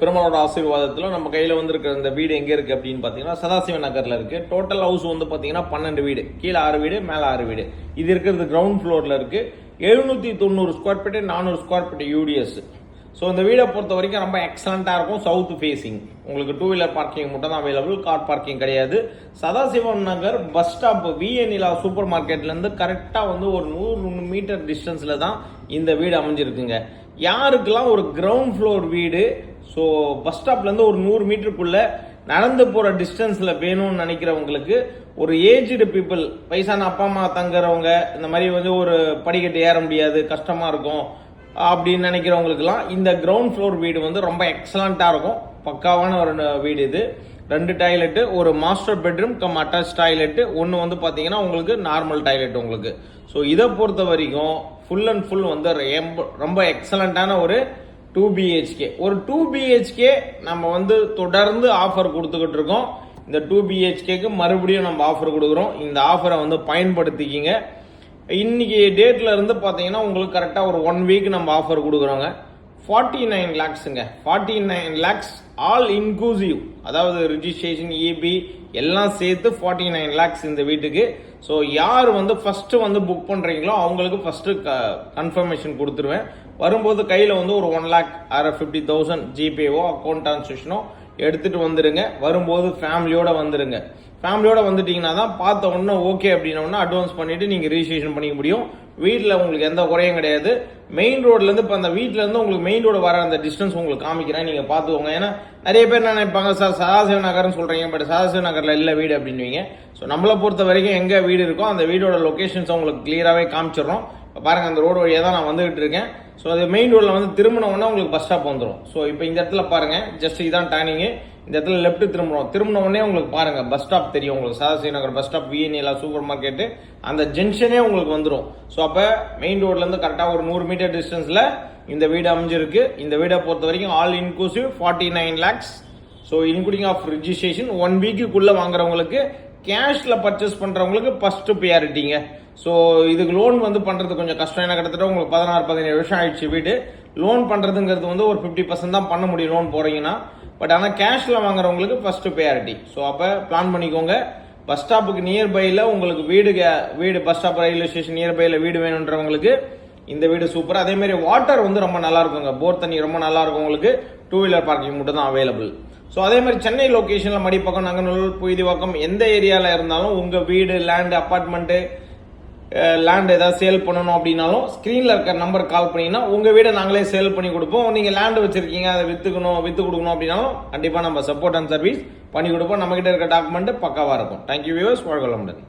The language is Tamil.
பெருமாளோட ஆசீர்வாதத்தில் நம்ம கையில் வந்திருக்கிற இந்த வீடு எங்கே இருக்குது அப்படின்னு பார்த்தீங்கன்னா சதாசிவ நகரில் இருக்குது. டோட்டல் ஹவுஸ் வந்து பார்த்தீங்கன்னா 12 வீடு, கீழே 6 வீடு, மேலே 6 வீடு. இது இருக்கிறது கிரவுண்ட் ஃப்ளோரில் இருக்குது. 790 square feet, 400 square feet UDS. So இந்த வீடை பொறுத்த வரைக்கும் ரொம்ப எக்ஸலண்ட்டாக இருக்கும். சவுத் ஃபேஸிங், உங்களுக்கு 2 வீலர் பார்க்கிங் மட்டும் தான் அவைலபிள், கார் பார்க்கிங் கிடையாது. சதாசிவம் நகர் பஸ் ஸ்டாப் விஎன்இலா சூப்பர் மார்க்கெட்லேருந்து கரெக்டாக வந்து ஒரு 100 மீட்டர் டிஸ்டன்ஸில் தான் இந்த வீடு அமைஞ்சிருக்குங்க. யாருக்கெல்லாம் ஒரு கிரவுண்ட் ஃப்ளோர் வீடு, ஸோ பஸ் ஸ்டாப்லேருந்து ஒரு 100 மீட்டருக்குள்ளே நடந்து போகிற டிஸ்டன்ஸில் வேணும்னு நினைக்கிறவங்களுக்கு, ஒரு ஏஜ்டு பீப்புள், வயசான அப்பா அம்மா தங்குறவங்க, இந்த மாதிரி வந்து ஒரு படிக்கட்டு ஏற முடியாது, கஷ்டமாக இருக்கும் அப்படின்னு நினைக்கிறவங்களுக்குலாம் இந்த கிரவுண்ட் ஃப்ளோர் வீடு வந்து ரொம்ப எக்ஸலண்ட்டாக இருக்கும். பக்காவான ஒரு வீடு இது. 2 டாய்லெட்டு, ஒரு master bedroom come attach toilet, ஒன்று வந்து பார்த்தீங்கன்னா உங்களுக்கு நார்மல் டாய்லெட் உங்களுக்கு. ஸோ இதை பொறுத்த வரைக்கும் ஃபுல் அண்ட் ஃபுல் வந்து ரொம்ப எக்ஸலண்ட்டான ஒரு 2 BHK. ஒரு 2 BHK நம்ம வந்து தொடர்ந்து ஆஃபர் கொடுத்துக்கிட்டு இருக்கோம். இந்த 2 BHKக்கு மறுபடியும் நம்ம ஆஃபர் கொடுக்குறோம். இந்த ஆஃபரை வந்து பயன்படுத்திக்கிங்க. இன்னைக்கு டேட்ல இருந்து பார்த்தீங்கன்னா உங்களுக்கு கரெக்டாக ஒரு 1 வீக் நம்ம ஆஃபர் கொடுக்குறோங்க. 49 லேக்ஸுங்க. 49 லேக்ஸ் ஆல் இன்க்ளூசிவ், அதாவது ரிஜிஸ்ட்ரேஷன், EB எல்லாம் சேர்த்து 49 லேக்ஸ் இந்த வீட்டுக்கு. ஸோ யார் வந்து ஃபர்ஸ்ட் வந்து புக் பண்றீங்களோ அவங்களுக்கு ஃபர்ஸ்ட் கன்ஃபர்மேஷன் கொடுத்துருவேன். வரும்போது கையில் வந்து ஒரு 1,50,000 ஜிபேவோ அக்கௌண்ட் டிரான்சாக்ஷனோ எடுத்துட்டு வந்துருங்க. வரும்போது ஃபேமிலியோட வந்துருங்க. ஃபேமிலியோட வந்துட்டீங்கன்னா தான் பார்த்த உடனே ஓகே அப்படின்னா அட்வான்ஸ் பண்ணிட்டு நீங்க ரிஜிஸ்ட்ரேஷன் பண்ணிக்க முடியும். வீட்டில் உங்களுக்கு எந்த குறையும் கிடையாது. மெயின் ரோட்லேருந்து இப்போ அந்த வீட்டிலேருந்து உங்களுக்கு மெயின் ரோடு வர அந்த டிஸ்டன்ஸ் உங்களுக்கு காமிக்கிறேன், நீங்கள் பார்த்துக்கோங்க. ஏன்னா நிறைய பேர் என்ன நினைப்பாங்க, சார் சதாசிவ நகர்னு சொல்கிறீங்க, பட் சதாசிவ நகரில் இல்லை வீடு அப்படின்வீங்க. ஸோ நம்மளை பொறுத்த வரைக்கும் எங்கே வீடு இருக்கோ அந்த வீடோட லொக்கேஷன்ஸ் உங்களுக்கு கிளியராகவே காமிச்சிடறோம். இப்போ பாருங்கள், அந்த ரோடு வழியாக தான் நான் வந்துகிட்டு இருக்கேன். ஸோ அது மெயின் ரோடில் வந்து திரும்பின உடனே உங்களுக்கு பஸ் ஸ்டாப் வந்துடும். ஸோ இப்போ இந்த இடத்துல பாருங்கள், ஜஸ்ட் இதான் டர்னிங்கு. இந்த இடத்துல லெஃப்ட் திரும்பின உடனே உங்களுக்கு பாருங்க பஸ் ஸ்டாப் தெரியும். உங்களுக்கு சதாசிவ நகர் பஸ் ஸ்டாப், விஎன்இலா சூப்பர் மார்க்கெட்டு, அந்த ஜங்ஷனே உங்களுக்கு வந்துடும். ஸோ அப்போ மெயின் ரோட்லேருந்து கரெக்டாக ஒரு 100 மீட்டர் டிஸ்டன்ஸில் இந்த வீடு அமைஞ்சிருக்கு. இந்த வீடை பொறுத்த வரைக்கும் all inclusive 49 lakhs. So including of registration. 1 வீக்குள்ளே வாங்குறவங்களுக்கு, கேஷில் பர்ச்சேஸ் பண்ணுறவங்களுக்கு ஃபர்ஸ்ட் ப்ரியாரிட்டிங்க. ஸோ இதுக்கு லோன் வந்து பண்ணுறது கொஞ்சம் கஷ்டம். ஏன்னா கிட்டத்தட்ட உங்களுக்கு 16-17 வருஷம் ஆயிடுச்சு வீடு. லோன் பண்ணுறதுங்கிறது வந்து ஒரு 50% தான் பண்ண முடியும் லோன் போகிறீங்கன்னா. பட் ஆனால் கேஷில் வாங்குறவங்களுக்கு ஃபர்ஸ்ட் ப்ரியாரிட்டி. ஸோ அப்போ பிளான் பண்ணிக்கோங்க. பஸ் ஸ்டாப்புக்கு நியர்பையில் உங்களுக்கு வீடு பஸ் ஸ்டாப், ரயில்வே ஸ்டேஷன் நியர்பையில் வீடு வேணுன்றவங்களுக்கு இந்த வீடு சூப்பர். அதே மாதிரி வாட்டர் வந்து ரொம்ப நல்லா இருக்குங்க. போர் தண்ணி ரொம்ப நல்லா இருக்கும் உங்களுக்கு. 2 வீலர் பார்க்கிங் மட்டும் தான் அவைலபிள். ஸோ அதே மாதிரி சென்னை லொக்கேஷனில் மடிப்பக்கம், நங்கநல்லூர், புழுதிவாக்கம் எந்த ஏரியாவில் இருந்தாலும் உங்கள் வீடு, லேண்டு, அப்பார்ட்மெண்ட்டு, லேண்ட் ஏதாவது சேல் பண்ணணும் அப்படின்னாலும் ஸ்க்ரீனில் இருக்க நம்பர் கால் பண்ணிங்கன்னா உங்கள் வீடை நாங்களே சேல் பண்ணி கொடுப்போம். நீங்கள் லேண்டு வச்சுருக்கீங்க, அதை விற்று கொடுக்கணும் அப்படின்னாலும் கண்டிப்பாக நம்ம சப்போர்ட் அண்ட் சர்வீஸ் பண்ணி கொடுப்போம். நம்மகிட்ட இருக்க டாக்குமெண்ட் பக்காவாக இருக்கும். தேங்க்யூ வியூவர்ஸ், வாழ்க வளமுடன்.